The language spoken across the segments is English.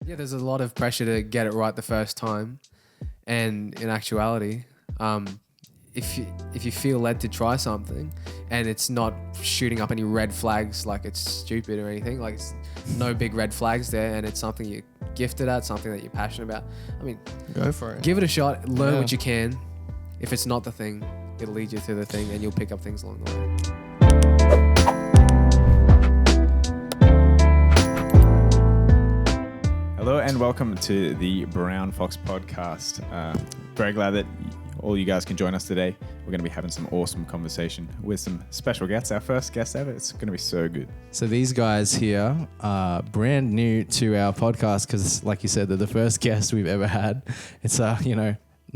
Yeah, there's a lot of pressure to get it right the first time. And in actuality, if you feel led to try something and it's not shooting up any red flags like it's stupid or anything, like it's no big red flags there, and it's something you're gifted at, something that you're passionate about, I mean, go for it. Give it a shot, learn what you can. If it's not the thing, it'll lead you to the thing and you'll pick up things along the way. Hello and welcome to the Brown Fox podcast. Very glad that all you guys can join us today. We're going to be having some awesome conversation with some special guests. Our first guest ever. It's going to be so good. So these guys here are brand new to our podcast because, like you said, they're the first guest we've ever had. It's not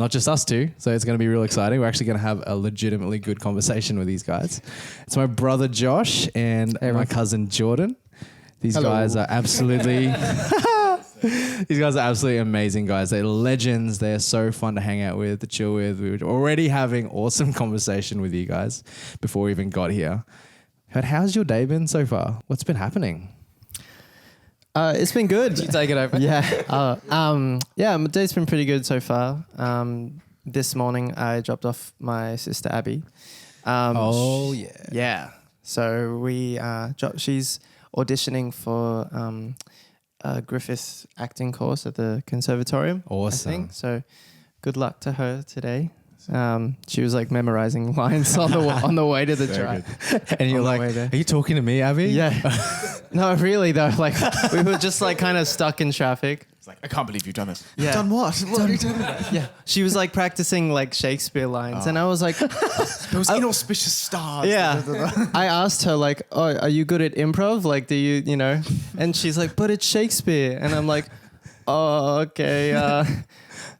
just us two, so it's going to be real exciting. We're actually going to have a legitimately good conversation with these guys. It's my brother Josh and my cousin Jordan. These guys are absolutely... These guys are absolutely amazing guys. They're legends. They're so fun to hang out with, to chill with. We were already having awesome conversation with you guys before we even got here. But how's your day been so far? What's been happening? It's been good. You take it over. Yeah. My day's been pretty good so far. This morning I dropped off my sister Abby. Yeah. So she's auditioning for a Griffith acting course at the Conservatorium. Awesome. I think. So good luck to her today. She was like memorizing lines on the way to the drive. And you're like, are you talking to me, Abby? Yeah. No, really though. Like we were just like kind of stuck in traffic. It's like, I can't believe you've done this. Yeah. Done what? What are you talking about? Yeah. She was like practicing like Shakespeare lines. And I was like... Those inauspicious stars. Yeah. I asked her like, oh, are you good at improv? Like, do you know? And she's like, but it's Shakespeare. And I'm like, oh, okay.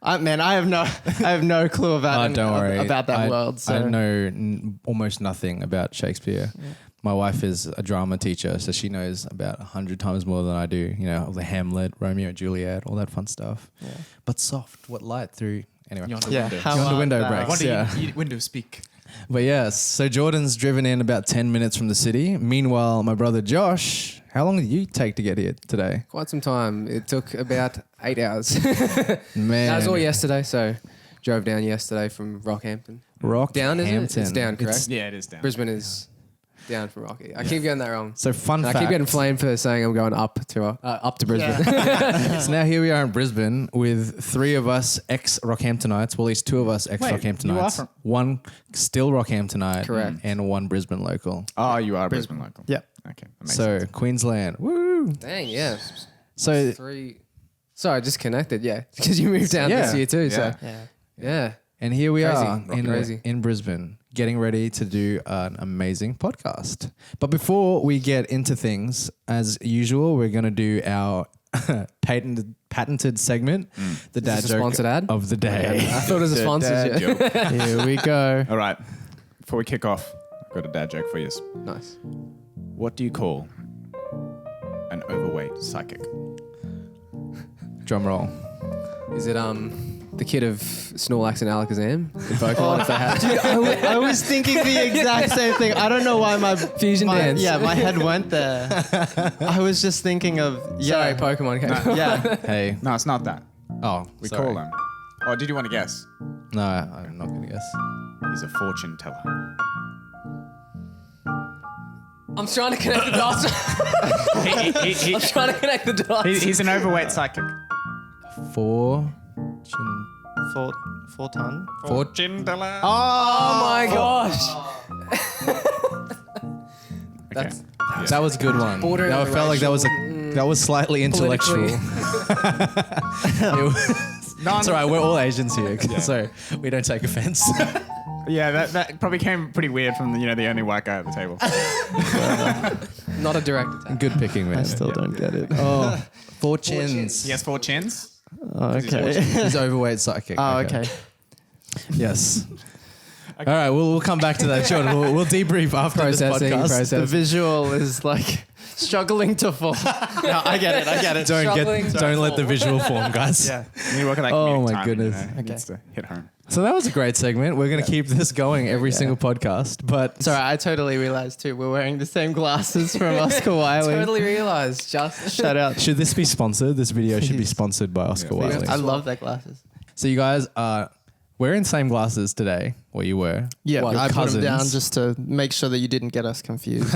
I have no clue about don't worry. about that world. So. I know almost nothing about Shakespeare. Yeah. My wife is a drama teacher, so she knows about 100 times more than I do. You know, the Hamlet, Romeo and Juliet, all that fun stuff. Yeah. But soft, what light through... Anyway. Yonder window. Yonder window breaks. Window speak. But yes, so Jordan's driven in about 10 minutes from the city. Meanwhile, my brother Josh, how long did you take to get here today? Quite some time. It took about 8 hours. Man. That was all yesterday, so drove down yesterday from Rockhampton. Down, is it? It's down, correct? It is down. Brisbane is down from Rocky. I keep getting that wrong. So fun fact. I keep getting flamed for saying I'm going up to Brisbane. Yeah. So now here we are in Brisbane with 3 of us ex-Rockhamptonites. Well, at least 2 of us ex-Rockhamptonites. You are from... One still Rockhamptonite. Correct. And 1 Brisbane local. Oh, you are a Brisbane local. Yep. Okay. So sense. Queensland. Woo! Dang, yeah. So 3... Sorry, I just connected, yeah. Because you moved down this year too. Yeah. So yeah. And here we are crazy. in Brisbane, getting ready to do an amazing podcast. But before we get into things, as usual, we're going to do our patented segment, the dad joke sponsored ad of the day. I thought it was a sponsorship. Here we go. All right. Before we kick off, I've got a dad joke for you. Nice. What do you call an overweight psychic? Drum roll. Is it the kid of Snorlax and Alakazam? The Pokemon if they had. Dude, I was thinking the exact same thing. I don't know why my fusion dance. Yeah, my head went there. I was just thinking of Sorry, Pokemon came. No. Yeah. Hey. No, it's not that. Oh, We sorry. call him. Oh, did you want to guess? No, I'm not going to guess. He's a fortune teller. I'm trying to connect the dots. I'm trying to connect the dots. He's an overweight psychic. Fortune teller. Oh my gosh. Okay. That was a good one. That felt like that was slightly intellectual. It's all right. We're all Asians here, so we don't take offense. Yeah, that probably came pretty weird from the only white guy at the table. Not a direct attack. Good picking, man. I still don't get it. Oh, fortunes. He has 4 chins. Okay. He's overweight psychic. Oh, okay. Yes. Okay. All right, we'll come back to that, Jordan. We'll debrief after this podcast. The visual is like struggling to form. No, I get it. Don't let the visual form, guys. Yeah. You need to work on that Oh comedic my timing, goodness. You know? It needs to hit home. So that was a great segment. We're going to keep this going every single podcast. But Sorry, I totally realized too. We're wearing the same glasses from Oscar Wilde. Totally realized. Just Shout out. should this be sponsored? This video should be sponsored by Oscar Yeah, Wilde. I love their glasses. So you guys are wearing the same glasses today, or you were. Yeah, Your I put them down cousins. just to make sure that you didn't get us confused.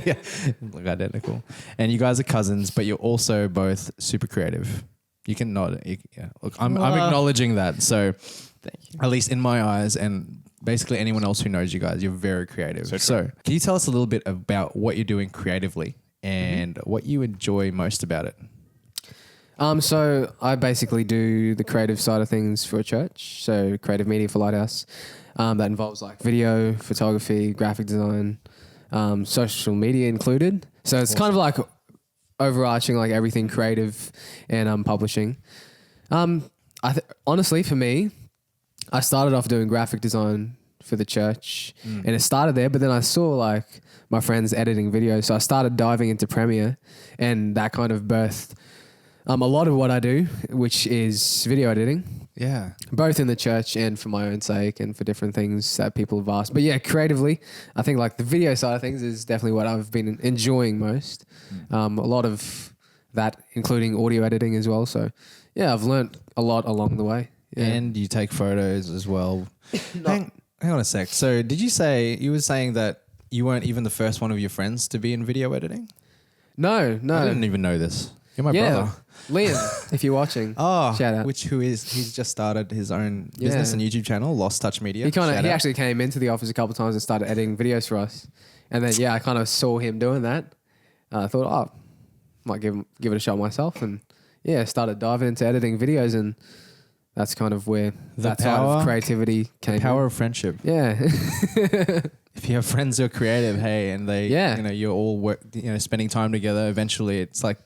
Yeah, look identical. And you guys are cousins, but you're also both super creative. You can nod. Yeah. Look, I'm acknowledging that. So Thank you. at least in my eyes and basically anyone else who knows you guys, you're very creative. So So can you tell us a little bit about what you're doing creatively and what you enjoy most about it? So I basically do the creative side of things for a church. So creative media for Lighthouse. That involves like video, photography, graphic design, social media included. So it's kind of like overarching like everything creative and publishing. Honestly, for me, I started off doing graphic design for the church and it started there, but then I saw like my friends editing videos. So I started diving into Premiere and that kind of birthed a lot of what I do, which is video editing, Yeah. both in the church and for my own sake and for different things that people have asked. But yeah, creatively, I think like the video side of things is definitely what I've been enjoying most. A lot of that, including audio editing as well. So yeah, I've learnt a lot along the way. Yeah. And you take photos as well. Hang on a sec. So did you were saying that you weren't even the first one of your friends to be in video editing? No. I didn't even know this. You're my Yeah. brother. Liam, if you're watching. Oh, Shout out. he's just started his own business and YouTube channel, Lost Touch Media. He Shout out. actually came into the office a couple of times and started editing videos for us. And then I kind of saw him doing that. I thought, might give it a shot myself, and started diving into editing videos, and that's kind of where that side of creativity came. Power in. of friendship. Yeah. If you have friends who are creative, hey, and they, Yeah. you're all spending time together. Eventually, it's like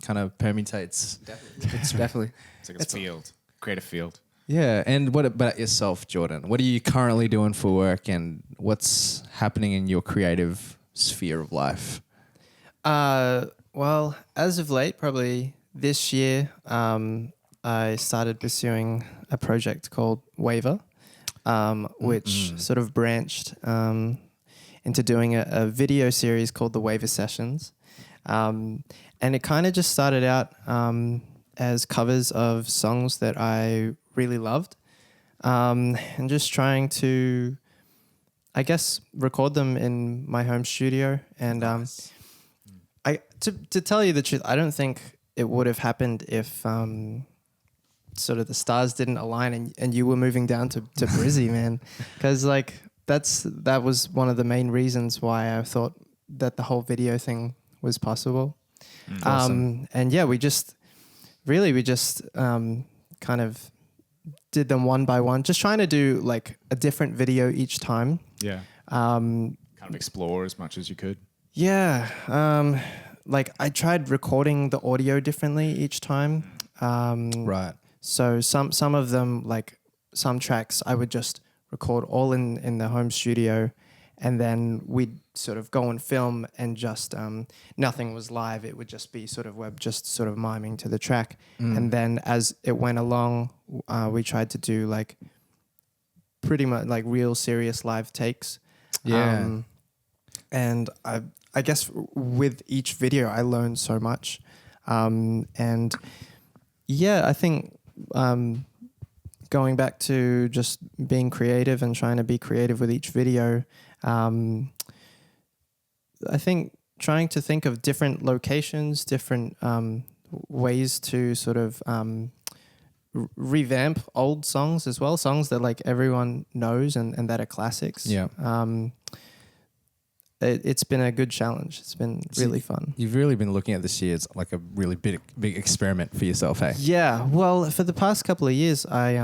kind of permutates. Definitely. It's like a field, creative field. Yeah. And what about yourself, Jordan? What are you currently doing for work, and what's happening in your creative sphere of life? Well, as of late, probably this year, I started pursuing a project called Waver, which sort of branched into doing a video series called the Waver Sessions. And it kind of just started out as covers of songs that I really loved, and just trying to, I guess, record them in my home studio. And to tell you the truth, I don't think it would have happened if sort of the stars didn't align and you were moving down to Brizzy, man. Because like that was one of the main reasons why I thought that the whole video thing was possible. Awesome. And yeah, we just kind of did them one by one, just trying to do like a different video each time. Yeah. Um, Kind of explore as much as you could. yeah. Like I tried recording the audio differently each time. Right. So some of them, like some tracks, I would just record all in the home studio, and then we'd sort of go and film, and just nothing was live. It would just be sort of just sort of miming to the track. And then as it went along, we tried to do like pretty much like real serious live takes. Yeah. And I guess with each video, I learned so much. And yeah, I think going back to just being creative and trying to be creative with each video, I think trying to think of different locations, different ways to sort of revamp old songs as well, songs that like everyone knows and that are classics. Yeah. It's been a good challenge. It's been really fun. You've really been looking at this year as like a really big experiment for yourself, hey? Yeah. Well, for the past couple of years, I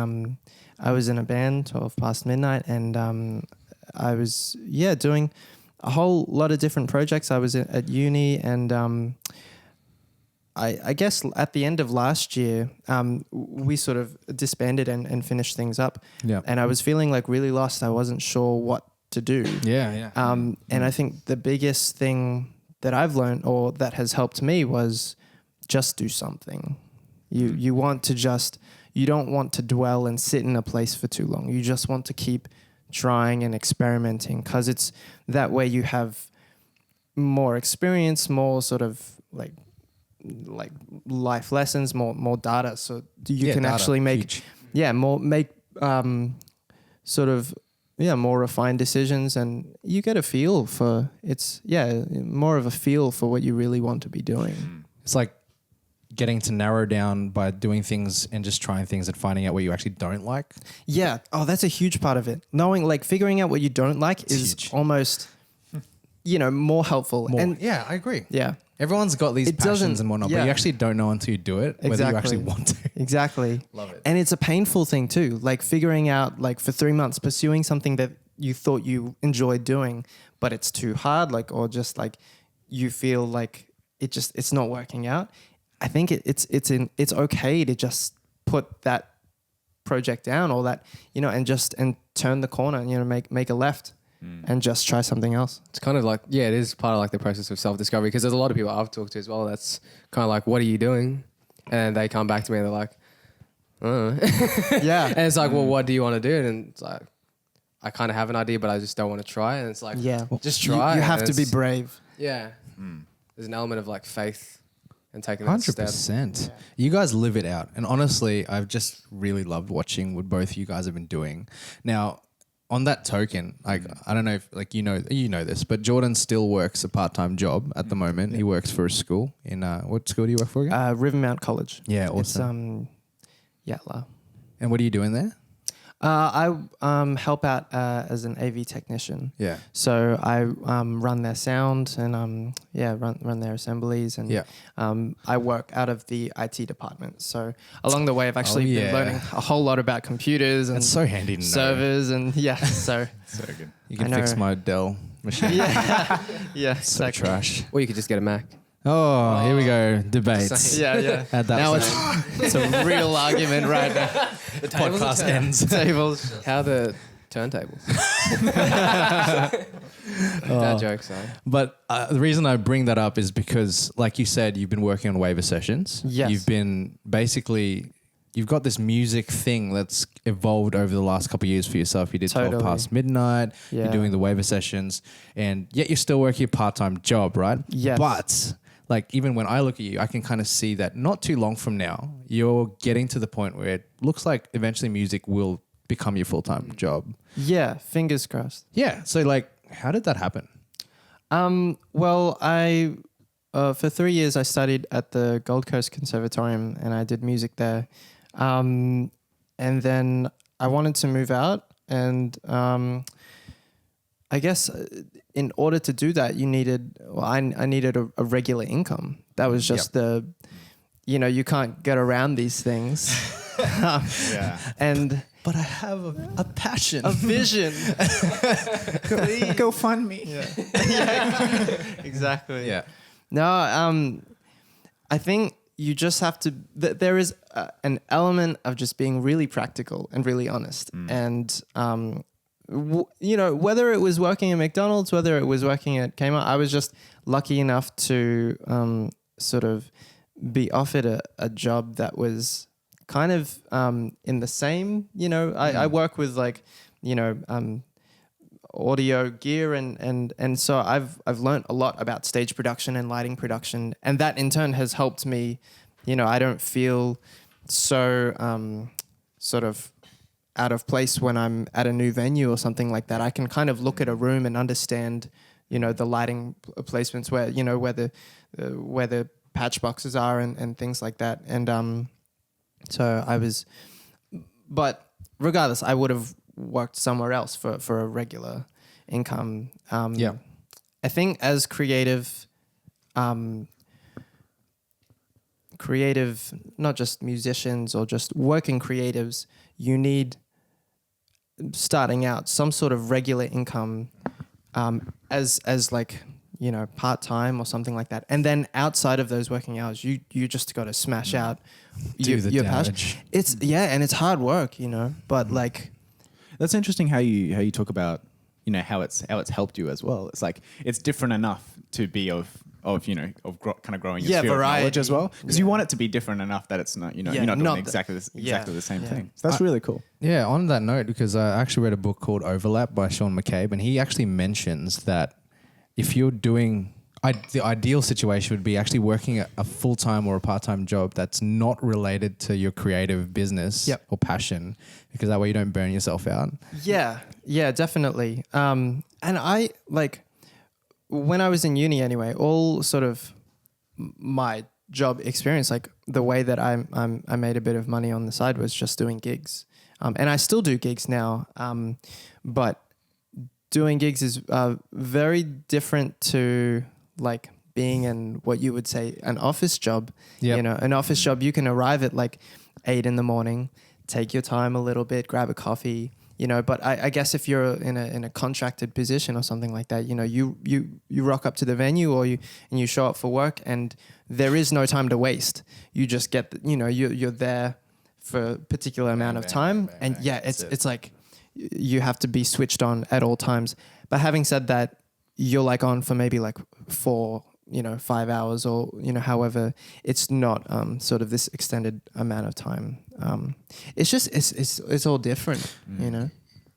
was in a band, 12 Past Midnight, and I was doing a whole lot of different projects. I was at uni, and I guess at the end of last year, we sort of disbanded and finished things up. Yeah. And I was feeling like really lost. I wasn't sure what to do. Yeah. And I think the biggest thing that I've learned or that has helped me was just do something. You want to just, you don't want to dwell and sit in a place for too long. You just want to keep trying and experimenting, because it's that way you have more experience, more sort of like life lessons, more data. So you can data, actually make, more refined decisions, and you get a feel for more of a feel for what you really want to be doing. It's like getting to narrow down by doing things and just trying things and finding out what you actually don't like. Yeah. Oh, that's a huge part of it. Knowing, like, figuring out what you don't like is huge. almost, more helpful. And yeah, I agree. yeah, Everyone's got these It doesn't- passions and whatnot, but yeah. you actually don't know until you do it whether you actually want to. exactly. Love it. And it's a painful thing too. Like figuring out, like, for 3 months, pursuing something that you thought you enjoyed doing, but it's too hard, like, or just like you feel like it's not working out. I think it's okay to just put that project down, or that, and turn the corner, make a left and just try something else. It's kind of like, it is part of like the process of self-discovery, because there's a lot of people I've talked to as well that's kind of like, what are you doing? And they come back to me and they're like, Yeah. and it's like, well, what do you want to do? And it's like, I kind of have an idea, but I just don't want to try. And it's like, Yeah. just try. You And have to be it's- brave. Yeah. There's an element of like faith and taking that step. 100%. You guys live it out. And honestly, I've just really loved watching what both you guys have been doing. Now, on that token, like, I don't know if like you know this, but Jordan still works a part-time job at the moment. He works for a school in what school do you work for again? Rivermount College. Yeah, awesome. It's Yatla. And what are you doing there? I help out as an AV technician. Yeah. So I run their sound and run their assemblies, and Yeah. I work out of the IT department. So along the way, I've actually yeah. been learning a whole lot about computers and That's so handy to know. servers, and so So good. You can I fix know. my Dell machine. yeah, So exactly. trash. Or you could just get a Mac. Oh, here we go. Debates. Yeah. Had that Now same. it's a real argument right now. The Podcast ends. Tables. How are the turntables? That joke, sorry. But the reason I bring that up is because, like you said, you've been working on waiver sessions. Yes. You've been you've got this music thing that's evolved over the last couple of years for yourself. You did 12 Totally. Past Midnight. Yeah. You're doing the waiver sessions, and yet you're still working a part-time job, right? Yes. But like, even when I look at you, I can kind of see that not too long from now, you're getting to the point where it looks like eventually music will become your full-time job. Yeah, fingers crossed. Yeah. So like, how did that happen? Well, I for 3 years I studied at the Gold Coast Conservatorium, and I did music there. And then I wanted to move out, and I guess in order to do that, I needed a regular income. That was just you can't get around these things. Yeah. And But I have a passion. a vision. Go fund me. Exactly. Yeah. No, I think you just have to. There is an element of just being really practical and really honest, and whether it was working at McDonald's, whether it was working at Kmart, I was just lucky enough to sort of be offered a job that was kind of in the same. I work with like audio gear and so I've learned a lot about stage production and lighting production, and that in turn has helped me. I don't feel so sort of out of place when I'm at a new venue or something like that. I can kind of look at a room and understand the lighting placements, where the patch boxes are and things like that. And so I was, but regardless, I would have worked somewhere else for a regular income. I think as creative, not just musicians or just working creatives, you need, starting out, some sort of regular income as like, part-time or something like that. And then outside of those working hours, you just got to smash out your passion. It's and it's hard work, but like, That's interesting how you talk about how it's helped you as well. It's like it's different enough to be of of kind of growing your Yeah, sphere of knowledge as variety. well, because you want it to be different enough that it's not you're not doing exactly the same thing. So that's really cool. Yeah, on that note, because I actually read a book called Overlap by Sean McCabe, and he actually mentions that if you're doing, the ideal situation would be actually working a full-time or a part-time job that's not related to your creative business or passion, because that way you don't burn yourself out. Yeah, definitely. And I when I was in uni anyway, all sort of my job experience, like the way that I made a bit of money on the side was just doing gigs. And I still do gigs now. But doing gigs is very different to like being in what you would say an office job. Yep. You know, an office job, you can arrive at like 8 a.m, take your time a little bit, grab a coffee, you know. But I guess if you're in a contracted position or something like that, you know, you rock up to the venue and you show up for work, and there is no time to waste. You just get, you're there for a particular amount of time, and it's like you have to be switched on at all times. But having said that, you're like on for maybe like 4, 5 hours, or however. It's not sort of this extended amount of time. It's just it's all different,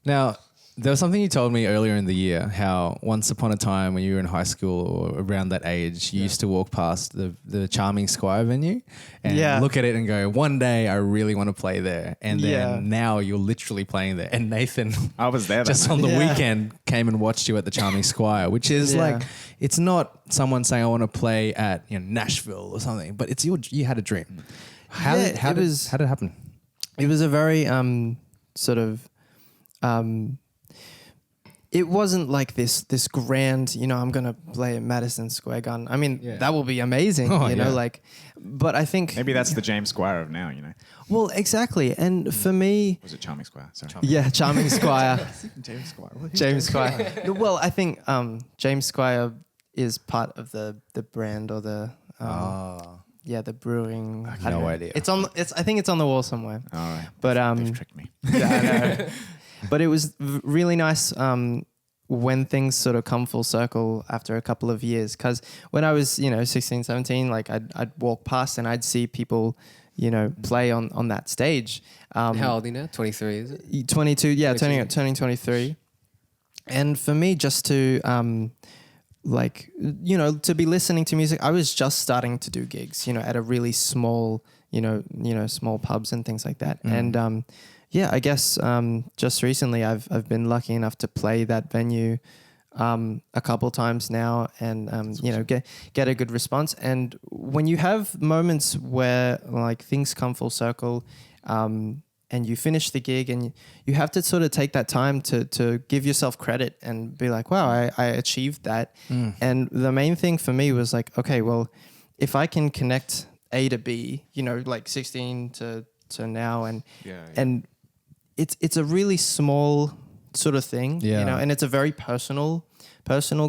Now, there was something you told me earlier in the year, how once upon a time when you were in high school or around that age, you used to walk past the Charming Squire venue and look at it and go, one day I really want to play there. And then now you're literally playing there. And Nathan, I was there just on the weekend, came and watched you at the Charming Squire, which is like, it's not someone saying I want to play at Nashville or something, but it's you had a dream. How did it happen? It was a very sort of it wasn't like this grand, I'm going to play at Madison Square Garden. I mean, that will be amazing, but I think maybe that's the James Squire of now, Well, exactly. And for me, was it Charming Squire? Sorry. Charming Squire. James Squire. James Squire. Well, I think James Squire is part of the brand or the the brewing. I have no idea. I think it's on the wall somewhere. All right. But they've tricked me. Yeah, I know. But it was really nice when things sort of come full circle after a couple of years. Because when I was, 16, 17, like I'd walk past and I'd see people, play on that stage. How old are you now? 23, is it? 22, yeah, turning 23. And for me, just to, to be listening to music, I was just starting to do gigs, at a really small, small pubs and things like that. And, I guess just recently I've been lucky enough to play that venue a couple times now, and get a good response. And when you have moments where like things come full circle, and you finish the gig, and you have to sort of take that time to give yourself credit and be like, wow, I achieved that. And the main thing for me was like, okay, well, if I can connect A to B, like 16 to now, and it's a really small sort of thing, and it's a very personal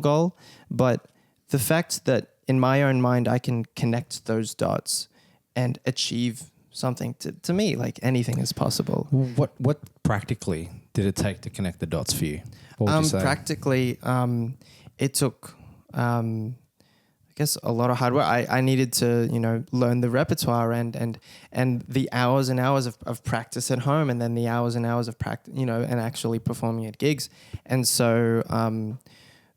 goal. But the fact that in my own mind, I can connect those dots and achieve something, to me, like anything is possible. What practically did it take to connect the dots for you? What would you say? Practically, it took, I guess, a lot of hard work. I needed to, learn the repertoire and the hours and hours of practice at home, and then the hours and hours of practice, and actually performing at gigs. And so,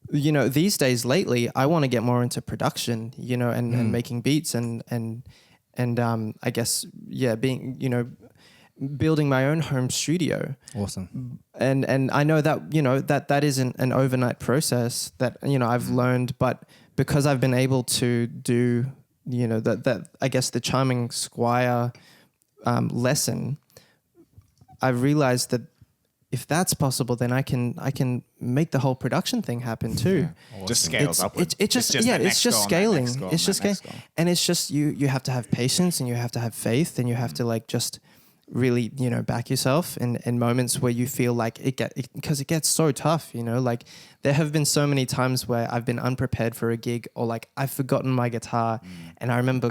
these days lately, I want to get more into production, and making beats and I guess, being, building my own home studio. Awesome. And I know that, that isn't an overnight process that, I've learned, but because I've been able to do, that I guess the Charming Squire lesson, I've realized that if that's possible, then I can make the whole production thing happen too. Yeah. Awesome. Just scales upwards. It's just scaling. It's just scaling. And it's just, you have to have patience, and you have to have faith, and you have to like just really, back yourself in moments where you feel like because it gets so tough, like there have been so many times where I've been unprepared for a gig, or like I've forgotten my guitar, and I remember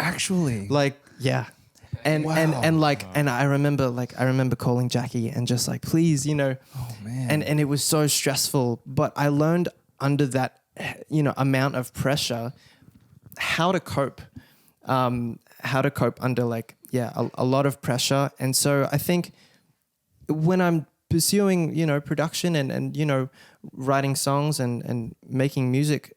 and I remember calling Jackie and just like, please, oh man, and it was so stressful, but I learned under that, amount of pressure, how to cope under like, a lot of pressure. And so I think when I'm pursuing, production and writing songs and making music,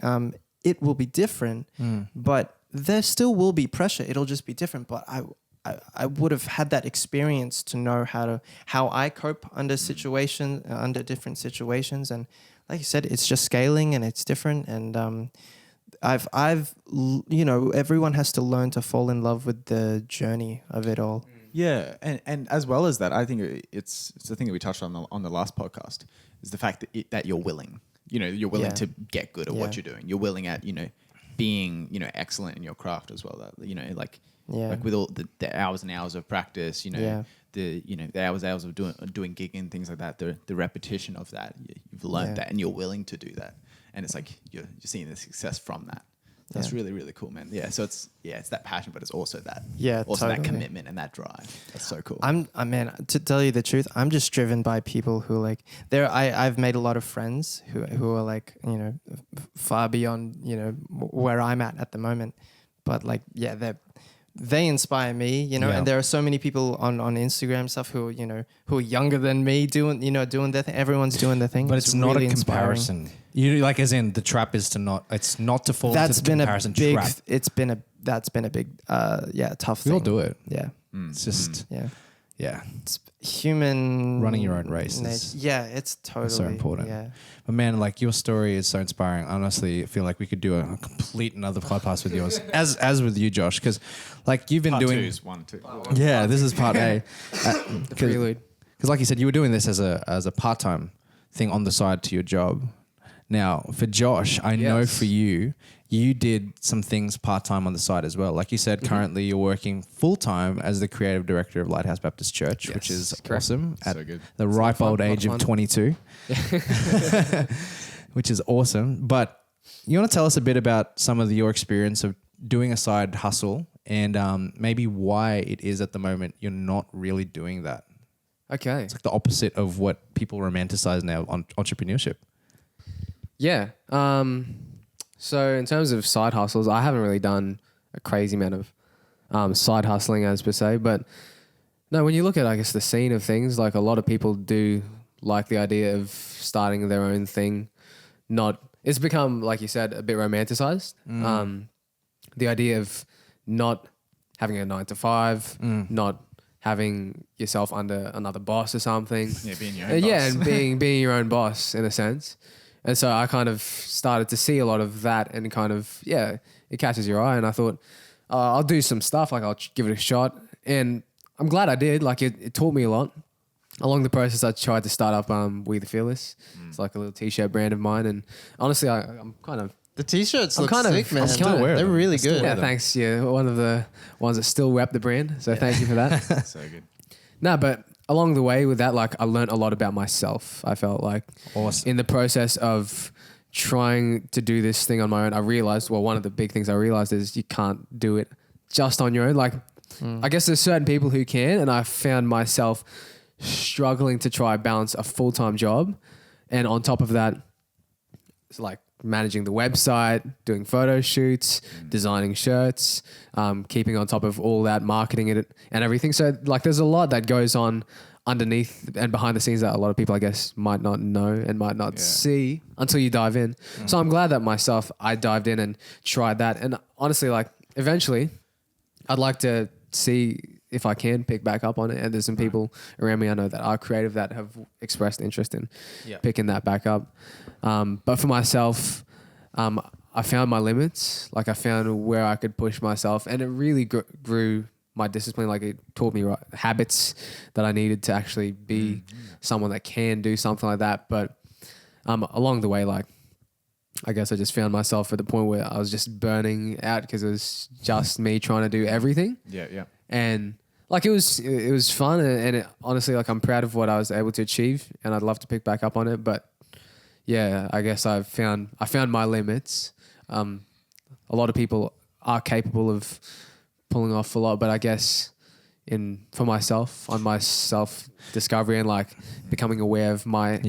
it will be different, but there still will be pressure. It'll just be different. But I would have had that experience to know how I cope under under different situations. And like you said, it's just scaling and it's different. And everyone has to learn to fall in love with the journey of it all. Yeah, and as well as that, I think it's the thing that we touched on the last podcast is the fact that you're willing. You're willing to get good at what you're doing. You're willing at being excellent in your craft as well. Like with all the hours and hours of practice. The hours of doing gigging and things like that. The repetition of that, you've learned that, and you're willing to do that. And it's like you're seeing the success from that. That's really, really cool, man. Yeah. So it's that passion, but it's also that that commitment and that drive. That's so cool. Man, to tell you the truth, I'm just driven by people who like I've made a lot of friends who are like, far beyond, where I'm at the moment. But like, they inspire me, and there are so many people on Instagram stuff who are younger than me doing their thing. Everyone's doing their thing. But it's not really a comparison. Like as in the trap is it's not to fall into the comparison trap. That's been a big, tough thing. We all do it. Yeah. It's just, it's human. Running your own race. It's totally. So important. Yeah. But man, like your story is so inspiring. I honestly feel like we could do a complete another podcast with yours, as with you, Josh, because like you've been part doing. Part 2 is 1, 2. Yeah, this is part A. The prelude. Because like you said, you were doing this as a part-time thing on the side to your job. Now, for Josh, I know for you did some things part-time on the side as well. Like you said, currently you're working full-time as the creative director of Lighthouse Baptist Church, which is awesome at the ripe old age of 22, which is awesome. But you want to tell us a bit about some of your experience of doing a side hustle and maybe why it is at the moment you're not really doing that. Okay. It's like the opposite of what people romanticize now on entrepreneurship. Yeah. So in terms of side hustles, I haven't really done a crazy amount of side hustling as per se. But no, when you look at, I guess, the scene of things, like a lot of people do like the idea of starting their own thing. It's become, like you said, a bit romanticized. The idea of not having a 9 to 5, not having yourself under another boss or something. Yeah, being your own boss. Yeah, and being your own boss in a sense. And so I kind of started to see a lot of that and kind of, it catches your eye. And I thought, I'll do some stuff, like I'll give it a shot. And I'm glad I did. Like it taught me a lot. Along the process, I tried to start up We The Fearless. It's like a little t-shirt brand of mine. And honestly, I'm kind of... The t-shirts look kind of sick, man. I'm still wearing They're them. really good. Yeah, thanks. Yeah, one of the ones that still rep the brand. So thank you for that. So good. No, but along the way with that, like I learned a lot about myself. I felt like in the process of trying to do this thing on my own, I realized, one of the big things I realized is you can't do it just on your own. Like, I guess there's certain people who can, and I found myself struggling to try balance a full-time job. And on top of that, it's like managing the website, doing photo shoots, designing shirts, keeping on top of all that, marketing it and everything. So like there's a lot that goes on underneath and behind the scenes that a lot of people, I guess, might not know and might not see until you dive in. So I'm glad that I dived in and tried that. And honestly, like eventually I'd like to see if I can pick back up on it. And there's some people around me I know that are creative that have expressed interest in picking that back up. But for myself, I found my limits. Like I found where I could push myself, and it really grew my discipline. Like it taught me habits that I needed to actually be someone that can do something like that. But along the way, like I guess I just found myself at the point where I was just burning out because it was just me trying to do everything. Yeah. And like it was fun, and it, honestly, like I'm proud of what I was able to achieve, and I'd love to pick back up on it. But yeah, I guess I found my limits. A lot of people are capable of pulling off a lot, but I guess for myself, on my self discovery and like becoming aware of my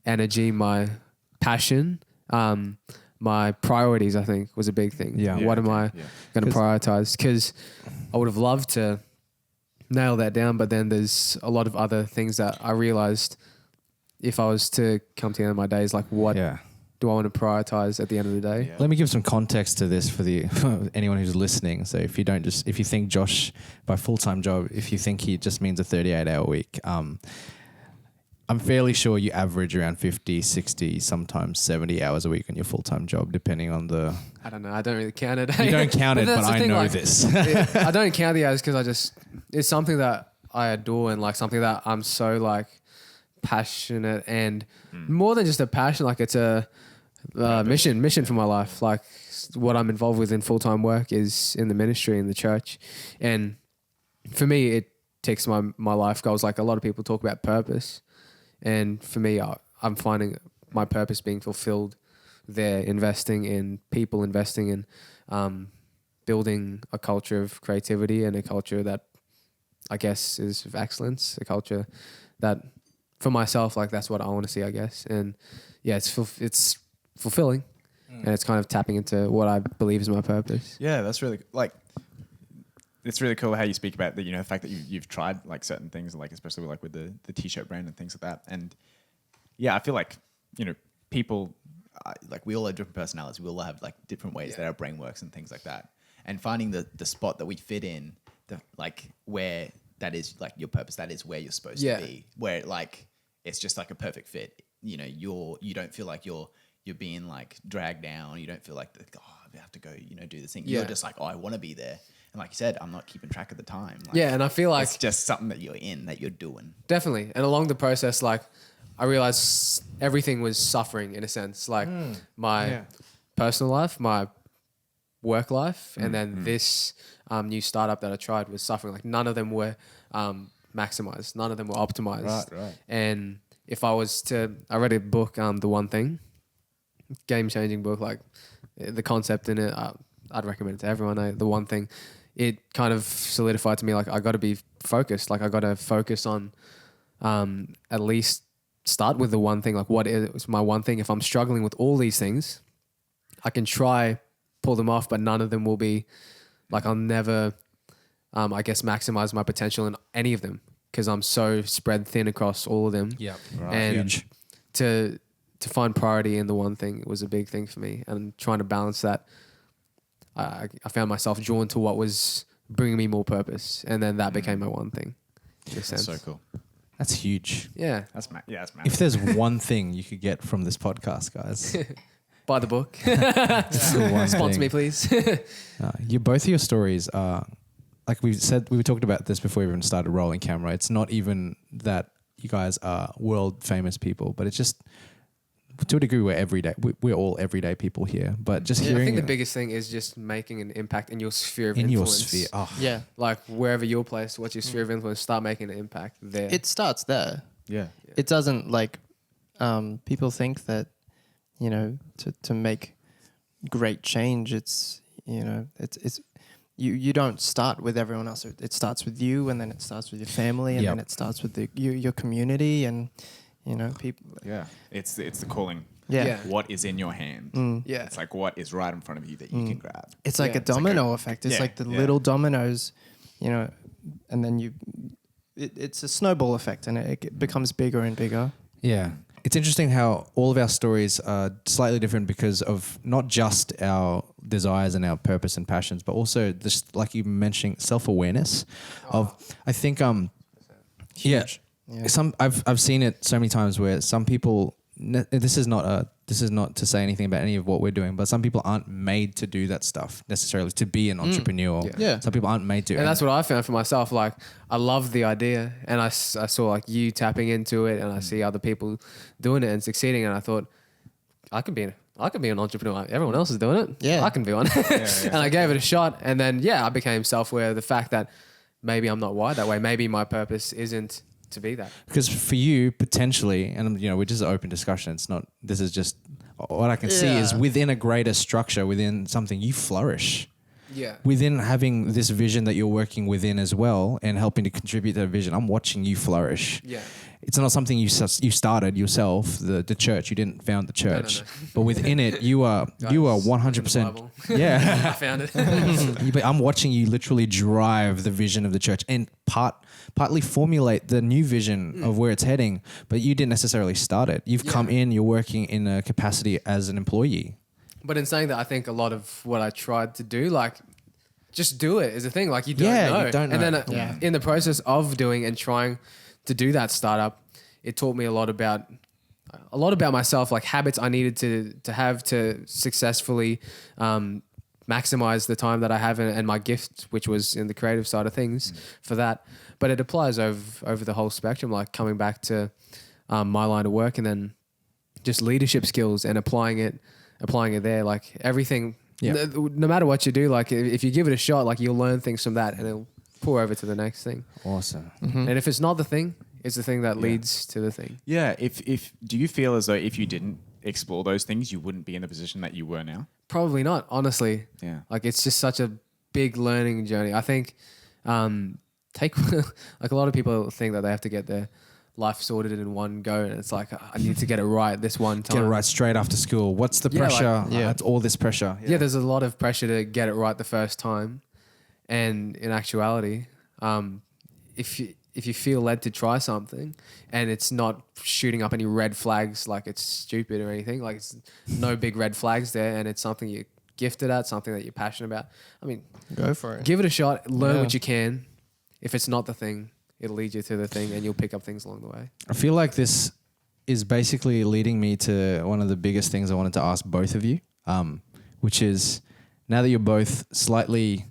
energy, my passion, my priorities, I think, was a big thing. Yeah. What am I going to prioritize? Because I would have loved to nail that down, but then there's a lot of other things that I realized if I was to come to the end of my days, like what do I want to prioritize at the end of the day? Yeah. Let me give some context to this for anyone who's listening. So if you think Josh by full-time job, if you think he just means a 38-hour week, I'm fairly sure you average around 50, 60, sometimes 70 hours a week on your full-time job, depending on the... I don't know. I don't really count it. You don't count it, but that's the I thing, know like, this. I don't count the hours because it's something that I adore and like something that I'm so like passionate and more than just a passion, like it's a mission for my life. Like what I'm involved with in full-time work is in the ministry in the church. And for me, it ticks my life goals. Like a lot of people talk about purpose. And for me, I'm finding my purpose being fulfilled there, investing in people, investing in building a culture of creativity and a culture that I guess is of excellence, a culture that for myself, like that's what I want to see, I guess. And yeah, it's fulfilling and it's kind of tapping into what I believe is my purpose. Yeah, that's really it's really cool how you speak about the fact that you've tried like certain things, like especially like with the t-shirt brand and things like that. And yeah, I feel like people like we all have different personalities. We all have like different ways that our brain works and things like that. And finding the spot that we fit in, like where that is like your purpose, that is where you're supposed to be. Where like it's just like a perfect fit. You don't feel like you're being like dragged down. You don't feel like I have to go do this thing. You're just like, I want to be there. And like you said, I'm not keeping track of the time. Like, and I feel like it's just something that you're doing. Definitely. And along the process, like I realized everything was suffering in a sense, like my personal life, my work life, and then this new startup that I tried was suffering. Like none of them were maximized. None of them were optimized. Right. And if I was to, I read a book, The One Thing, game-changing book, like the concept in it, I'd recommend it to everyone. The One Thing, it kind of solidified to me, like I got to be focused. Like I got to focus on at least start with the one thing. Like what is my one thing? If I'm struggling with all these things, I can try pull them off, but none of them will be like, I'll never, I guess, maximize my potential in any of them because I'm so spread thin across all of them. Yeah, right. And huge. To find priority in the one thing was a big thing for me, and trying to balance that. I found myself drawn to what was bringing me more purpose, and then that became my one thing. That's so cool. That's huge. Yeah. That's massive. If there's one thing you could get from this podcast, guys, buy the book. Sponsor me, please. Both of your stories are, like we were talking about this before we even started rolling camera. It's not even that you guys are world famous people, but it's just, to a degree, we're everyday. We're all everyday people here. But just hearing, I think the biggest thing is just making an impact in your sphere of influence. Your sphere. Oh. Yeah. Like wherever you're placed, what's your sphere of influence? Start making an impact there. It starts there. Yeah. It doesn't like people think that, to make great change, it's you don't start with everyone else. It starts with you, and then it starts with your family, and then it starts with your community, and people. Yeah. It's the calling. Yeah. What is in your hand? Yeah. It's like what is right in front of you that you can grab. It's like a domino effect. It's like the little dominoes, and then it's a snowball effect, and it becomes bigger and bigger. Yeah. It's interesting how all of our stories are slightly different because of not just our desires and our purpose and passions, but also just like you mentioned, self-awareness of, I think, Huge. I've seen it so many times where some people, this is not to say anything about any of what we're doing, but some people aren't made to do that stuff necessarily, to be an entrepreneur. Yeah. Some people aren't made to. And that's what I found for myself. Like, I love the idea, and I saw like you tapping into it, and I see other people doing it and succeeding, and I thought, I can be an entrepreneur. Everyone else is doing it. Yeah. I can be one. And I gave it a shot, and then I became self-aware of the fact that maybe I'm not wired that way. Maybe my purpose isn't to be that. Because for you, potentially, and we're just an open discussion. It's not. This is just what I can see is within a greater structure, within something, you flourish. Yeah. within having this vision that you're working within as well and helping to contribute to that vision, I'm watching you flourish. Yeah. It's not something you started yourself, the church. You didn't found the church, no. but within it, you are Guys, 100%. Yeah, I found it. but I'm watching you literally drive the vision of the church and partly formulate the new vision of where it's heading. But you didn't necessarily start it. You've come in. You're working in a capacity as an employee. But in saying that, I think a lot of what I tried to do, like, just do it is a thing. Like, you don't Yeah, know. you don't know. And then in the process of doing and trying to do that startup, it taught me a lot about myself, like habits I needed to have to successfully maximize the time that I have and my gift, which was in the creative side of things for that. But it applies over the whole spectrum, like coming back to my line of work and then just leadership skills and applying it there, like everything. Yeah. No matter what you do, like if you give it a shot, like you'll learn things from that and it'll pour over to the next thing. Awesome. And if it's not the thing, it's the thing that leads to the thing. Yeah. If do you feel as though if you didn't explore those things, you wouldn't be in the position that you were now? Probably not, honestly. Yeah. Like it's just such a big learning journey. I think like a lot of people think that they have to get their life sorted in one go, and it's like I need to get it right this one time. Get it right straight after school. What's the pressure? It's all this pressure. Yeah, there's a lot of pressure to get it right the first time, and in actuality, if you feel led to try something and it's not shooting up any red flags, like it's stupid or anything, like it's no big red flags there, and it's something you're gifted at, something that you're passionate about, I mean, Go for it. give it a shot, learn what you can. If it's not the thing, it'll lead you to the thing and you'll pick up things along the way. I feel like this is basically leading me to one of the biggest things I wanted to ask both of you, which is now that you're both slightly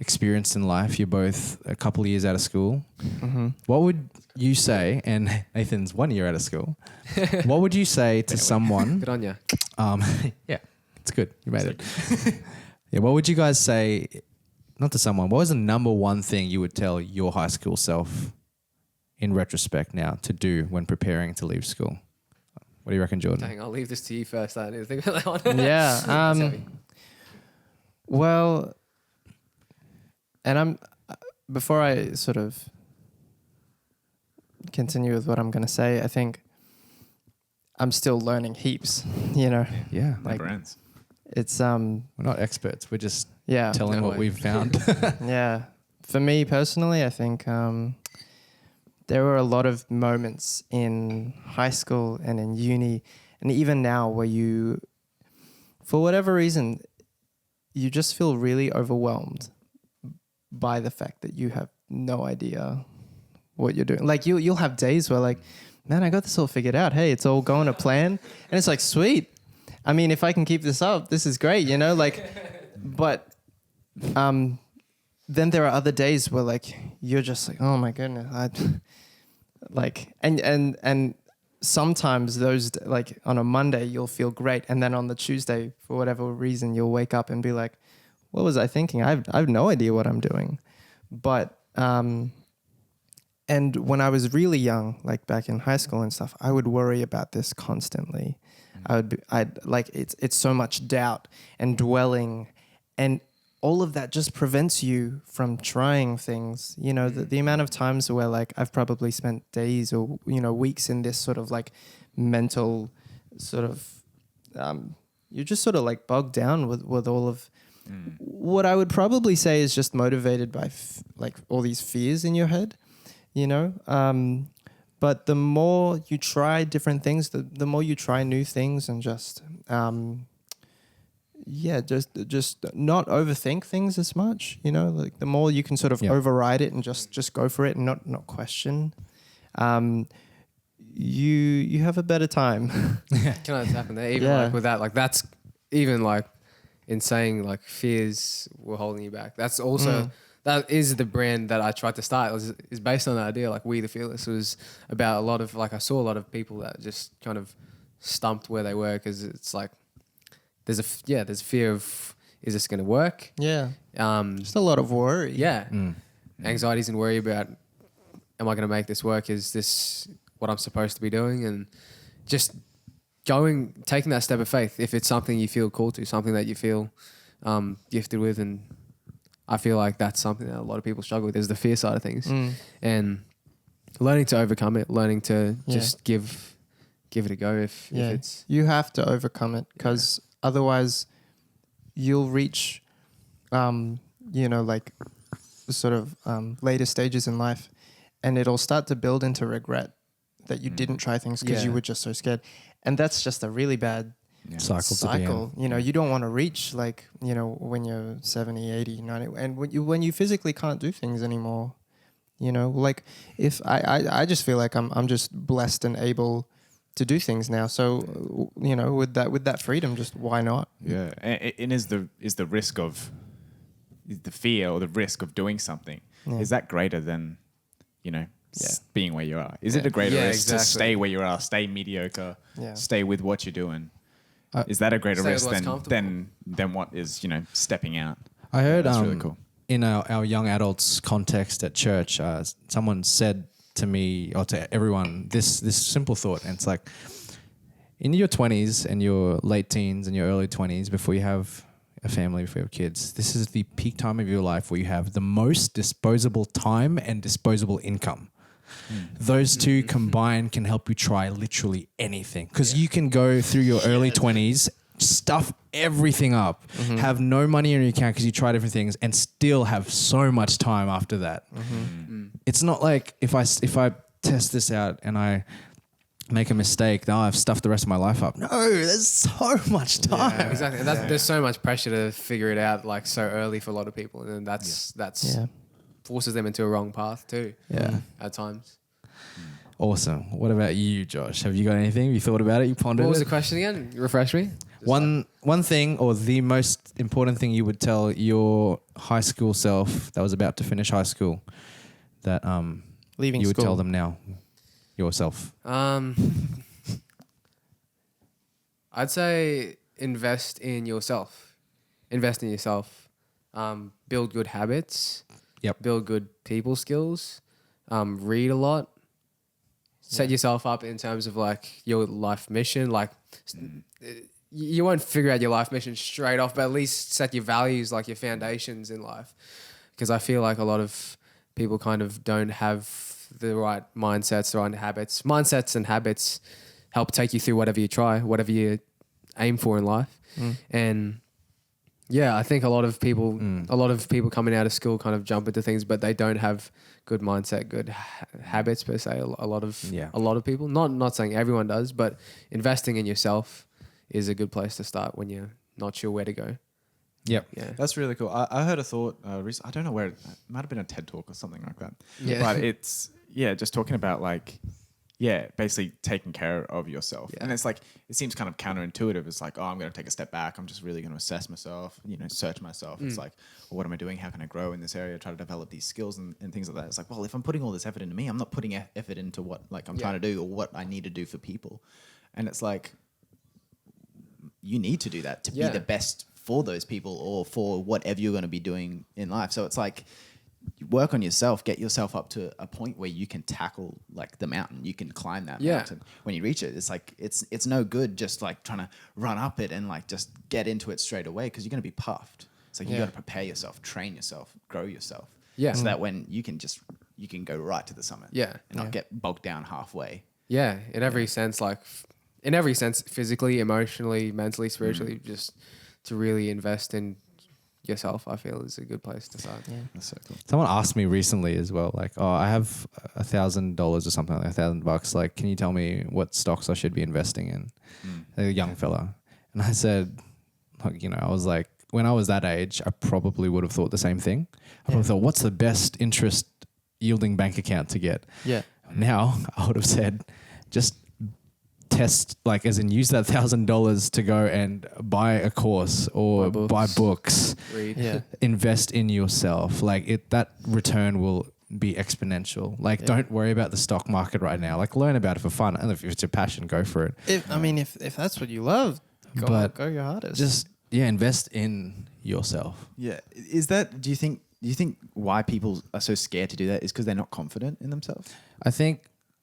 experienced in life, you're both a couple of years out of school, what would you say, and Nathan's 1 year out of school, what would you say to someone? Good on you. Yeah, it's good. You made it. Yeah, what would you guys say, not to someone, what was the number one thing you would tell your high school self in retrospect now to do when preparing to leave school? What do you reckon, Jordan? Dang, I'll leave this to you first. I need to think about that one. Yeah. Well, and before I sort of continue with what I'm going to say, I think I'm still learning heaps, you know. Yeah. Like brands. It's We're not experts. We're just yeah. telling what we've found. Yeah. For me personally, I think there were a lot of moments in high school and in uni and even now where you, for whatever reason, you just feel really overwhelmed by the fact that you have no idea what you're doing. Like you'll have days where like, man, I got this all figured out. Hey, it's all going to plan. And it's like, sweet. I mean, if I can keep this up, this is great, you know, like, but then there are other days where like, you're just like, oh my goodness. And sometimes those, like on a Monday, you'll feel great. And then on the Tuesday, for whatever reason, you'll wake up and be like, what was I thinking? I have no idea what I'm doing. But, and when I was really young, like back in high school and stuff, I would worry about this constantly. It's so much doubt and dwelling, and all of that just prevents you from trying things. You know, the amount of times where like I've probably spent days or, you know, weeks in this sort of like mental sort of, you're just sort of like bogged down with all of what I would probably say is just motivated by like all these fears in your head, you know? But the more you try different things, the more you try new things and just, just not overthink things as much, you know, like the more you can sort of override it and just go for it and not question, you have a better time. Can I tap in there? Even like with that, like that's even like in saying like fears were holding you back. That's also... That is the brand that I tried to start. Is based on the idea, like We the Fearless was about a lot of, like I saw a lot of people that just kind of stumped where they were because it's like there's a fear of, is this going to work? Yeah. Just a lot of worry. Yeah. Anxieties and worry about, am I going to make this work? Is this what I'm supposed to be doing? And just taking that step of faith, if it's something you feel called to, something that you feel gifted with and I feel like that's something that a lot of people struggle with, is the fear side of things. And learning to overcome it, learning to just give it a go if it's... You have to overcome it, because otherwise you'll reach, like sort of later stages in life, and it'll start to build into regret that you didn't try things because you were just so scared. And that's just a really bad cycle. You don't want to reach when you're 70, 80, 90, and when you physically can't do things anymore. If I just feel like I'm just blessed and able to do things now. So with that freedom, just why not? Yeah, and is the risk of the fear or the risk of doing something, is that greater than being where you are? Is it a greater risk to stay where you are, stay mediocre, stay with what you're doing? Is that a greater risk than what is stepping out? I heard that's really cool. In our young adults context at church, someone said to me or to everyone this simple thought, and it's like, in your 20s and your late teens and your early 20s, before you have a family, before you have kids, this is the peak time of your life where you have the most disposable time and disposable income. Those two combined can help you try literally anything, because you can go through your early 20s, stuff everything up, have no money in your account because you tried different things, and still have so much time after that. It's not like if I test this out and I make a mistake, I've stuffed the rest of my life up. No, there's so much time. Yeah, exactly. There's so much pressure to figure it out so early for a lot of people, and that's forces them into a wrong path too. Yeah, at times. Awesome. What about you, Josh? Have you got anything? You thought about it? You pondered it? What was the question again? Refresh me. One thing, or the most important thing you would tell your high school self that was about to finish high school, that leaving you would school. tell them now, yourself. I'd say invest in yourself. Invest in yourself. Build good habits. Yep. Build good people skills. Read a lot. Set yourself up in terms of your life mission. You won't figure out your life mission straight off, but at least set your values, your foundations in life. Because I feel like a lot of people kind of don't have the right mindsets, the right habits. Mindsets and habits help take you through whatever you try, whatever you aim for in life. And I think a lot of people coming out of school kind of jump into things, but they don't have good mindset, good habits per se. A lot of people, not saying everyone does, but investing in yourself is a good place to start when you're not sure where to go. Yep. Yeah. That's really cool. I heard a thought recently. I don't know where, it might have been a TED Talk or something like that. Yeah. But it's, just talking about basically taking care of yourself. Yeah. And it's it seems kind of counterintuitive. It's I'm going to take a step back. I'm just really going to assess myself, search myself. It's well, what am I doing? How can I grow in this area? Try to develop these skills and things like that. It's well, if I'm putting all this effort into me, I'm not putting effort into what I'm trying to do or what I need to do for people. And it's you need to do that to be the best for those people or for whatever you're going to be doing in life. So it's you work on yourself, get yourself up to a point where you can tackle the mountain. You can climb that mountain. When you reach it, it's it's no good just trying to run up it and just get into it straight away, because you're going to be puffed. It's you got to prepare yourself, train yourself, grow yourself. Yeah. So that when you can go right to the summit. Yeah. And not get bogged down halfway. Yeah. In every sense, in every sense, physically, emotionally, mentally, spiritually, just to really invest in yourself, I feel is a good place to start. Yeah. That's so cool. Someone asked me recently as well, I have $1,000 or something, $1,000. Can you tell me what stocks I should be investing in? A young fella. And I said, I was when I was that age, I probably would have thought the same thing. I would have thought, what's the best interest yielding bank account to get? Yeah. Now I would have said, just test, as in use that $1,000 to go and buy a course or buy books, read, invest in yourself. That return will be exponential. Don't worry about the stock market right now. Learn about it for fun. And if it's your passion, go for it. If that's what you love, go your hardest. Just invest in yourself. Yeah. Do you think why people are so scared to do that is because they're not confident in themselves? I think.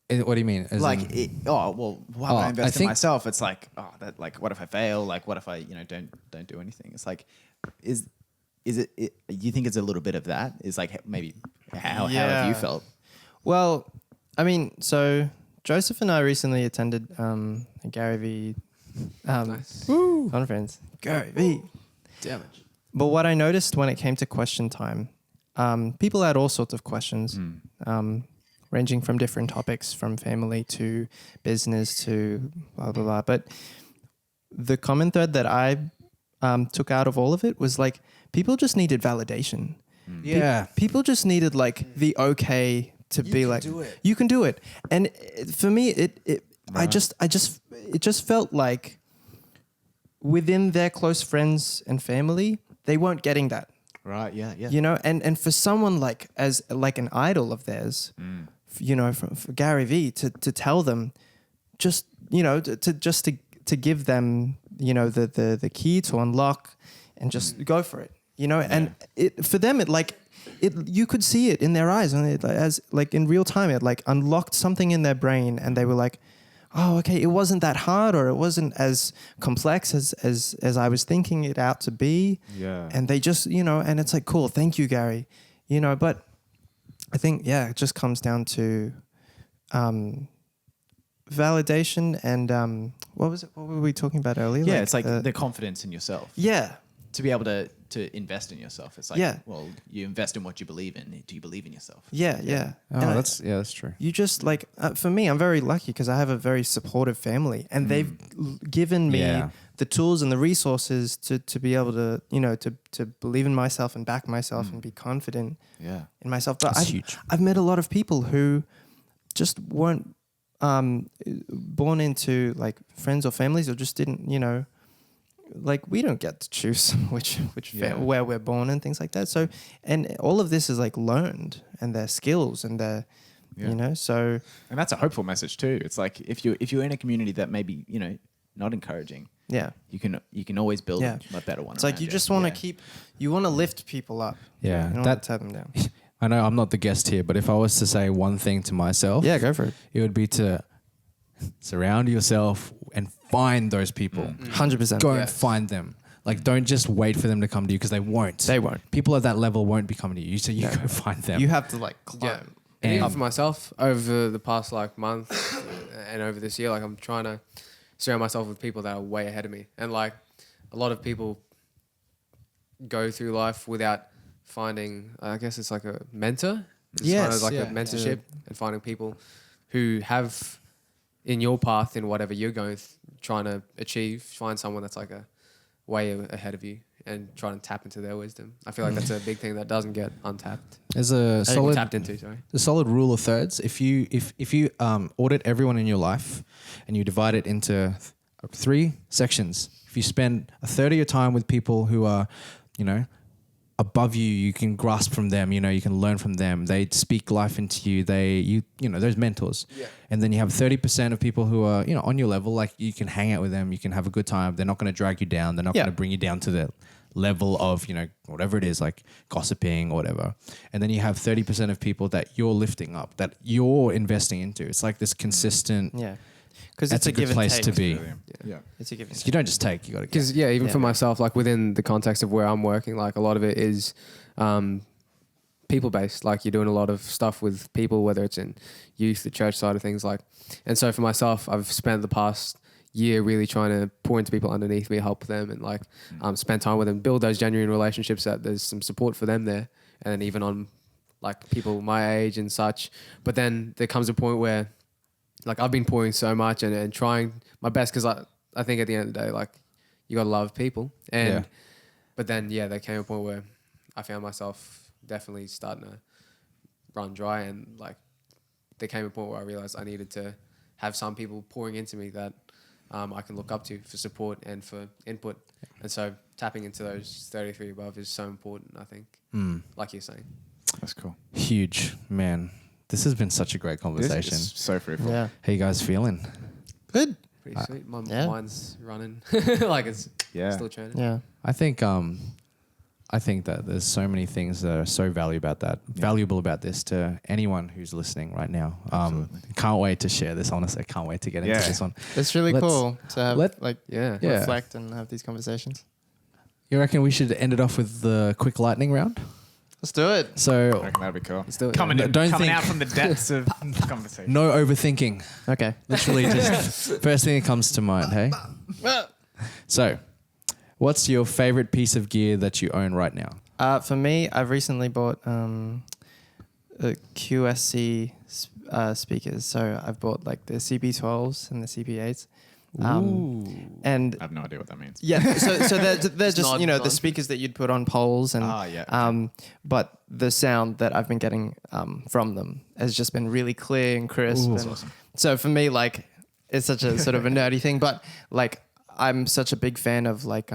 What do you mean? Why would I invest in myself? It's what if I fail? What if I don't do anything? It's is it? You think it's a little bit of that? Is like maybe how have Yeah. you felt? Well, I mean, so Joseph and I recently attended a Gary V Nice. conference. Gary V. Damage. But what I noticed when it came to question time, people had all sorts of questions, ranging from different topics, from family to business to blah, blah, blah. But the common thread that I took out of all of it was like, people just needed validation. Yeah. People just needed like the okay to be can like, do it. you can do it. And for me, it just felt like within their close friends and family, they weren't getting that. Right. Yeah. Yeah. You know, and for someone like as like an idol of theirs, you know, for Gary V to tell them, just you know, to give them, you know, the key to unlock and just go for it, you know, and it for them you could see it in their eyes, and it, as like in real time, it like unlocked something in their brain, and they were like, oh, okay, it wasn't that hard, or it wasn't as complex as I was thinking it out to be. Yeah. And they just, you know, and it's like, cool, thank you, Gary. You know, but I think, yeah, it just comes down to validation and what was it? What were we talking about earlier? Yeah. It's like the confidence in yourself. yeah. To be able to invest in yourself. It's like, Yeah. well, you invest in what you believe in. Do you believe in yourself? Yeah, yeah. Oh, And that's true. you just like, for me, I'm very lucky because I have a very supportive family, and they've given me Yeah. the tools and the resources to be able to, you know, to believe in myself and back myself and be confident Yeah. in myself. But That's huge. I've met a lot of people who just weren't born into like friends or families, or just didn't, you know, like we don't get to choose which where we're born and things like that. So, and all of this is like learned, and their skills and their, you know, so And that's a hopeful message too. It's like if you're in a community that maybe, you know, not encouraging, yeah. you can always build Yeah. a better one. It's like around you just want to Yeah. you want to lift people up. Yeah, You don't that- want to tear them down. I know I'm not the guest here, but if I was to say one thing to myself, Yeah, go for it. it would be to surround yourself and find those people. 100%. Go Yeah. and find them. Like, don't just wait for them to come to you, because they won't. They won't. People at that level won't be coming to you, so you go find them. You have to like Yeah. climb. And even And- for myself, over the past like month and over this year, like I'm trying to surround myself with people that are way ahead of me. And like a lot of people go through life without finding, I guess it's like a mentor. It's kind Yes, of like yeah, a mentorship, and finding people who have in your path in whatever you're trying to achieve. Find someone that's like a way ahead of you and try and tap into their wisdom. I feel like that's a big thing that doesn't get untapped. There's a solid Tapped into, sorry. the solid rule of thirds. If you audit everyone in your life and you divide it into 3 sections, if you spend a third of your time with people who are, you know, above you, you can grasp from them, you know, you can learn from them. They speak life into you. You know, those mentors. Yeah. And then you have 30% of people who are, you know, on your level, like you can hang out with them, you can have a good time. They're not going to drag you down. They're not Yeah. going to bring you down to the level of, you know, whatever it is, like gossiping or whatever. And then you have 30% of people that you're lifting up, that you're investing into. It's like this consistent, Yeah. Because that's it's a good give and place take. to be. Yeah. It's a give and You take. don't just take, you got to give. Because even for Yeah. myself, like within the context of where I'm working, like a lot of it is people based. Like you're doing a lot of stuff with people, whether it's in youth, the church side of things. Like, and so for myself, I've spent the past year really trying to pour into people underneath me, help them, and like spend time with them, build those genuine relationships that there's some support for them there, and then even on like people my age and such. But then there comes a point where like I've been pouring so much and trying my best, because I think at the end of the day, like you gotta love people. And Yeah. but then there came a point where I found myself definitely starting to run dry, and like there came a point where I realized I needed to have some people pouring into me that I can look up to for support and for input. And so tapping into those 33 above is so important, I think, like you're saying. That's cool. Huge, man. This has been such a great conversation. This is so fruitful. Yeah. How you guys feeling? Good. Pretty sweet. My yeah. mind's running. Like it's still churning. Yeah. I think that there's so many things that are so valuable about this to anyone who's listening right now. Can't wait to share this. Honestly, I can't wait to get into this one. It's really Let's- cool to have let- like Yeah. Yeah. reflect and have these conversations. You reckon we should end it off with the quick lightning round? Let's do it. I So reckon that'd be cool. Let's do it. Coming Don't think- out from the depths of conversation. no overthinking. Okay. Literally just first thing that comes to mind, hey? So, what's your favorite piece of gear that you own right now? For me, I've recently bought QSC speakers. So I've bought like the CP12s and the CP8s. And I have no idea what that means. yeah, so they're just not the fun. speakers that you'd put on poles and Yeah. but the sound that I've been getting from them has just been really clear and crisp. Ooh. And so for me, like it's such a sort of a nerdy thing, but like I'm such a big fan of like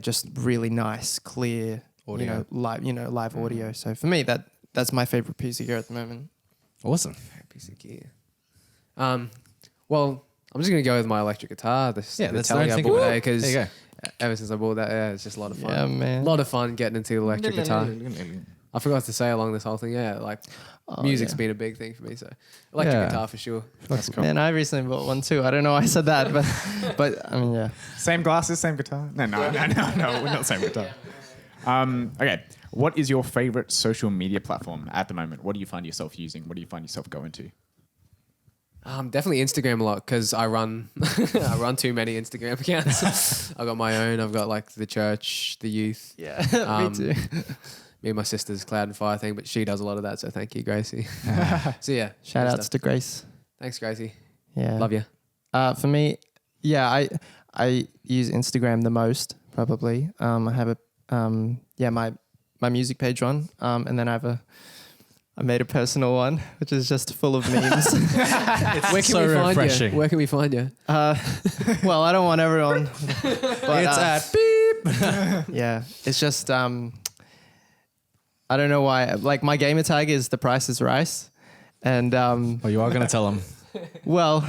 just really nice, clear Audio. live audio. So for me, that's my favorite piece of gear at the moment. Awesome. Piece of gear. Well, I'm just gonna go with my electric guitar. That's the the Telly only I thing bought about today it. because There you ever since I bought that, it's just a lot of fun. Yeah, man. A lot of fun getting into the electric guitar. I forgot to say along this whole thing. Yeah, like music's yeah. been a big thing for me. So electric Yeah. guitar for sure. That's cool. Man, I recently bought one too. I don't know why I said that, but I mean, yeah. Same glasses, same guitar? No, we're not the same guitar. Okay, what is your favorite social media platform at the moment? What do you find yourself using? What do you find yourself going to? Definitely Instagram a lot because I run I run too many Instagram accounts. I've got my own. I've got like the church, the youth. Yeah, Um, me too. Me and my sister's Cloud and Fire thing, but she does a lot of that. So thank you, Gracie. So yeah, Shout good outs stuff. to Grace. Thanks, Gracie. Yeah. Love you. For me, yeah, I use Instagram the most probably. I have my music page one, and then I made a personal one, which is just full of memes. Where can so we find refreshing. you? Where can we find you? Well, I don't want everyone. But, It's at beep. yeah, it's just I don't know why. Like my gamer tag is The Price is Rice, and Oh, you are going to tell them. well,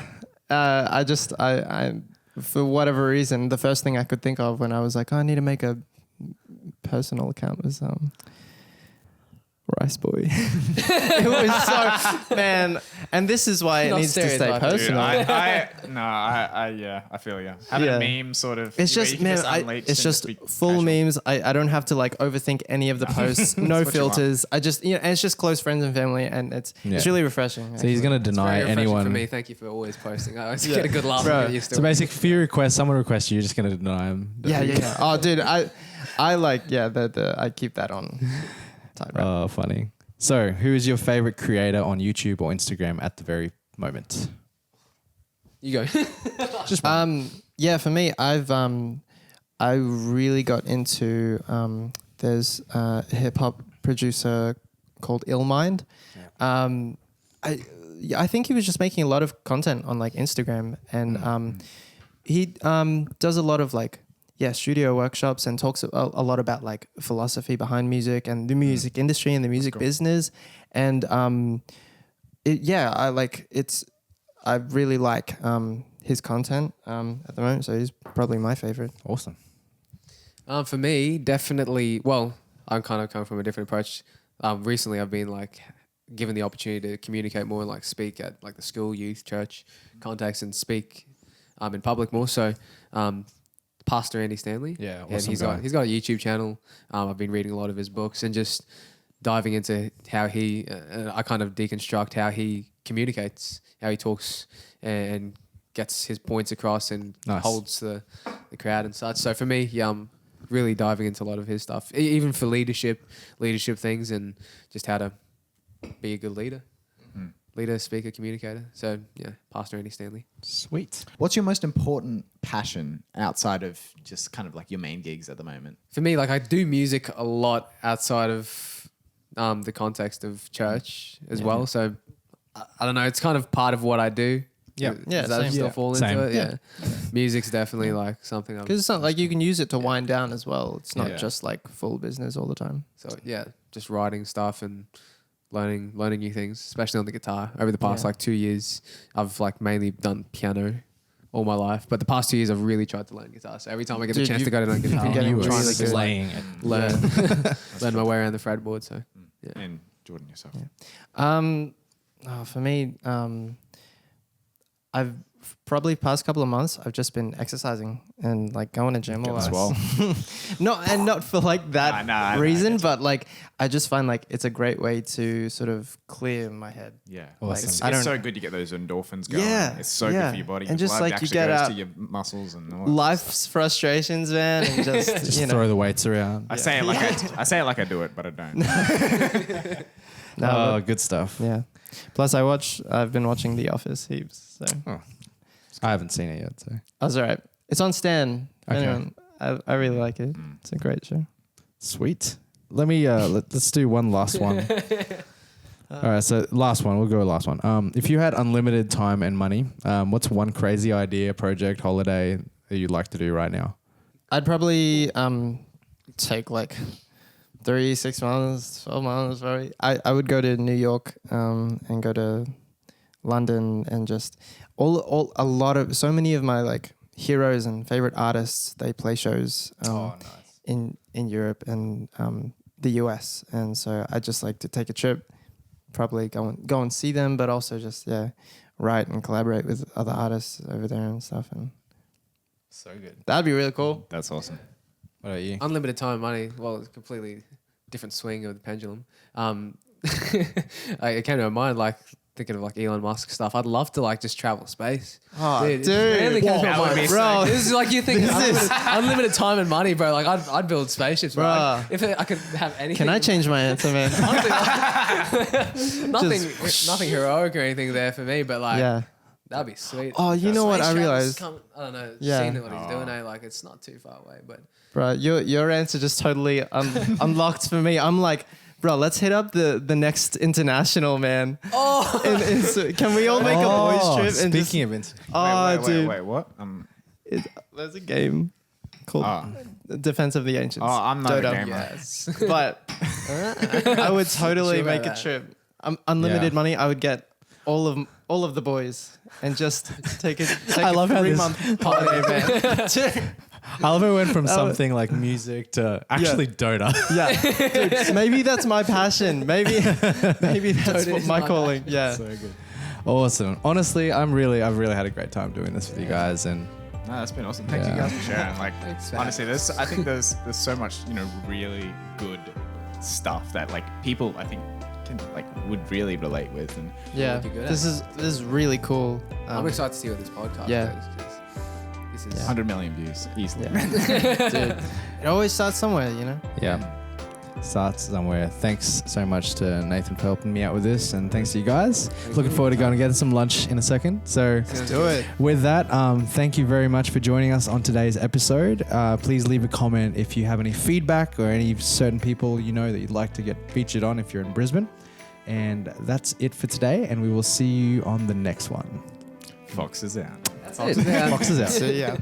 I for whatever reason, the first thing I could think of when I was like, oh, I need to make a personal account was Rice Boy. It was so man, and this is why it Not needs to stay stereotyping. personal. I feel you. Having Yeah. a meme sort of. It's where just you can man, unleash it's and just be full casual. memes. I don't have to like overthink any of the posts. No what you want. filters. I just and it's just close friends and family, and it's Yeah. really refreshing. So he's going to It's deny very refreshing anyone. for me. Thank you for always posting. I always Yeah. get a good laugh. Bro. From you still. So basically, if you request, someone requests you, you're just going to deny them. Yeah. Oh, dude, I like I keep that on tight. Right? Oh, funny. So, who is your favorite creator on YouTube or Instagram at the very moment? You go. Just one. Yeah, for me, I really got into there's a hip hop producer called Illmind. I think he was just making a lot of content on like Instagram, and he does a lot of like studio workshops and talks a lot about like philosophy behind music and the music industry and the music business, and I really like his content at the moment, so he's probably my favorite. Awesome. For me, definitely. Well, I'm kind of coming from a different approach. Recently, I've been like given the opportunity to communicate more and like speak at like the school, youth, church context and speak in public more. So, Pastor Andy Stanley. Yeah, and awesome he's guy. got a YouTube channel. I've been reading a lot of his books and just diving into how he. I kind of deconstruct how he communicates, how he talks, and gets his points across and Nice. holds the crowd and such. So for me, I'm really diving into a lot of his stuff, even for leadership things, and just how to be a good leader. Leader, speaker, communicator. So yeah, Pastor Andy Stanley. Sweet. What's your most important passion outside of just kind of like your main gigs at the moment? For me, like I do music a lot outside of the context of church as well. So I don't know. It's kind of part of what I do. Yeah. Yeah, Does that same. still Yeah. fall Same. into it? Yeah. Music's definitely like something I'm. Because it's not like you can use it to wind down as well. It's not Yeah. just like full business all the time. So yeah, just writing stuff and learning new things, especially on the guitar. Over the past Yeah. like 2 years, I've like mainly done piano all my life, but the past 2 years I've really tried to learn guitar. So every time I get Dude, a chance to you've go to learn guitar, been getting I'm You were trying to really just like slaying it. learn my way around the fretboard. So yeah. And Jordan, yourself. For me, I've probably past couple of months, I've just been exercising and like going to gym a lot. Swole. Not for like that Nah, reason, but like I just find like it's a great way to sort of clear my head. Yeah. Awesome. It's, I it's don't- so good to get those endorphins going. Yeah, It's so yeah. good for your body. And just Blood like you actually get goes out to your muscles and all that Life's frustrations, man, and just, Just you know. throw the weights around. I say it like I say it like I do it, but I don't. No, Oh, good stuff. yeah. Plus, I've been watching The Office heaps. So I haven't seen it yet, so that's all right. It's on Stan. Okay. Anyone, I really like it. It's a great show. sweet. Let me let's do one last one. All right, so last one. We'll go with last one. If you had unlimited time and money, what's one crazy idea, project, holiday that you'd like to do right now? I'd probably take like 3, 6 months, 12 months. Probably. I would go to New York and go to London and just so many of my like heroes and favorite artists, they play shows in Europe and the US, and so I just like to take a trip, probably go and see them, but also just write and collaborate with other artists over there and stuff, and So good. that'd be really cool. That's awesome. What about you? Unlimited time and money. Well, it's a completely different swing of the pendulum. It came to my mind, like thinking of like Elon Musk stuff. I'd love to like just travel space. Oh, Dude, dude. it really came to my That would mind. be Bro. This is like you think This unlimited time and money, bro. Like I'd build spaceships, bro. Bruh. If I could have anything. Can I change my answer, man? nothing heroic or anything there for me, but like Yeah. that'd be sweet. Oh, you know what I Space realized? travel's I don't know. Yeah. Seeing what he's doing, like it's not too far away, but Bro, your answer just totally unlocked for me. I'm like, bro, let's hit up the next international, man. oh, Can we all make a boys trip? And Speaking of it, oh, dude, Wait, what? there's a game called Oh. Defense of the Ancients. Oh, I'm not a Dota. gamer. yes. But I would totally Sure about make a that. trip. Unlimited Yeah. money. I would get all of the boys and just take I love how this- 3-month holiday, man. I love it went from something like music to actually Dota. Yeah, dude, maybe that's my passion. Maybe that's Dota what is my my calling. Yeah. So good. Awesome. Honestly, I've really had a great time doing this with you guys, and No, that's been awesome. Thank you Yeah. guys for sharing. Like, Thanks for honestly, I think there's so much, really good stuff that like people I think can would really relate with, and Yeah, You're good this is really cool. I'm excited to see what this podcast yeah. does. 'Cause this is 100 million views easily. Yeah. Dude, it always starts somewhere, you know. yeah, starts somewhere. Thanks so much to Nathan for helping me out with this, and thanks to you guys. Looking forward to going and getting some lunch in a second. So Sounds Do good. it. with that, thank you very much for joining us on today's episode. Please leave a comment if you have any feedback or any certain people you know that you'd like to get featured on if you're in Brisbane. And that's it for today, and we will see you on the next one. Fox is out. That's it. Fox is out. So yeah.